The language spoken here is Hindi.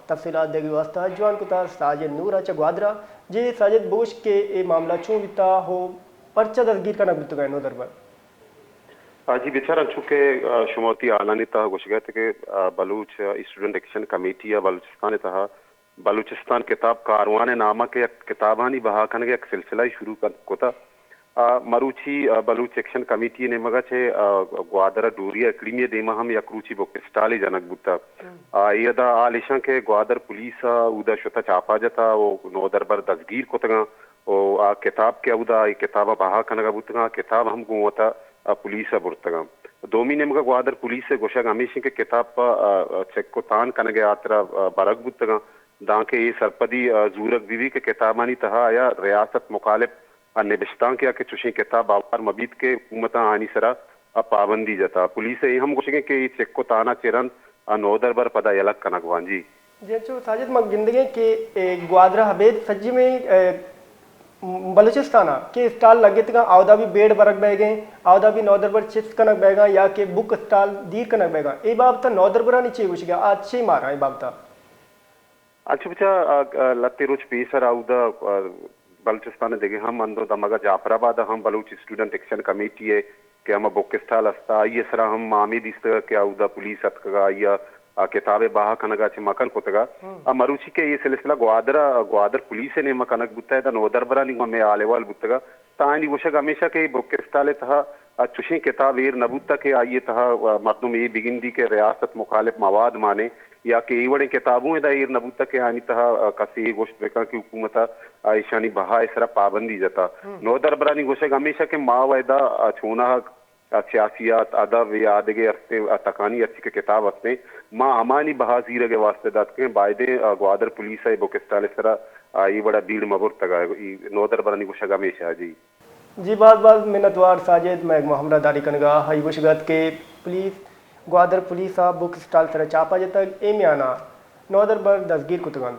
तफसीलात देगी वास्ता जवान कुतार साजिद नूर अच्छा ग्वादरा जी साजिद बोश के ए मामला चूं बिता हो पर्चा दसगीर का नक बितगा नो दरबार जी बेचारा चूंकि शुमौती आलानी तह गुश गए थे कि बलूच स्टूडेंट एक्शन कमेटी या बलूचिस्तान तह बलूचिस्तान किताब कारवान नामा के किताबानी बहा खन के एक सिलसिला ही शुरू कर कोता मरूची बलूच एक्शन कमेटी ने मगा छे ग्वादर डूरिया क्रीमिया देमा हम यकरूची बोकिस्टाली जनक बुता यदा आलिशा के ग्वादर पुलिस उदा शुता चापा जता वो नोदरबर दसगीर कोतगा ओ किताब के उदा किताबा बहा खनगा बुतगा किताब हम गुवता पुलिस बुर्तगा दोमी ने मगा ग्वादर पुलिस से गोशा हमेशा के किताब चेक को तान कनगे आतरा बरक बुतगा दांके ये सरपदी जूरक बीवी के किताबानी तहा आया रियासत मुखालिफ निबिस्तान के आके चुशी किताब बावर मबीद के हुकूमता आनी सरा पाबंदी जता पुलिस ये हम गोशे के चेक को ताना चिरन नोदर बर पदा यलक कनगवान जी जो साजिद मग जिंदगी के ग्वादरा हबेद सज्जी में बलूचिस्ताना के स्टाल लगे तक आवदा भी बेड़ बरक बह गए आवदा भी नौदर पर चिप्स कनक बहगा या के बुक स्टाल दीर कनक बहगा ए बाबता नौदर बरा नीचे घुस गया आज से मारा ए बाबता अच्छा बच्चा लत्ते रोज पेसर आवदा बलूचिस्तान देखे हम अंदो दमगा जाफराबाद हम बलूच स्टूडेंट एक्शन कमेटी है कि हम बुक स्टाल अस्ता ये सरा हम मामी दिस्त के आवदा पुलिस अतका या किताबे बाहा कनगा चे मकन कोतगा मरुचि के ये सिलसिला ग्वादर पुलिस ने मकनक बुत्ता है नोदर बरा नि में आलेवाल बुत्तगा तानी वशक हमेशा के बुक स्टाले तहा चुशी किताब एर नबुत्ता के आइए तहा मर्दुम ये बिगिंदी के रियासत मुखालिफ मवाद माने या के वड़े किताबों एर नबुत्ता के आनी तहा कसी गोश्त बेका की हुकूमत ईशानी बहा इसरा पाबंदी जता नोदर बरा नि वशक हमेशा के मावैदा छूना सियासियात अदब या आदगे अस्ते तकानी अच्छी के किताब अस्ते माँ अमानी बहाजीर के वास्ते दात के बायदे ग्वादर पुलिस है बुक स्टाल सरा ये बड़ा भीड़ मबुर तगा नोदर बरानी को शगा में जी बात मिन्नतवार साजिद मैं मोहम्मद दारी कनगा हाई गुशगत के police Gwadar police book stall सरा चापा जतक ए मियाना नोदर बर दसगीर कुतगन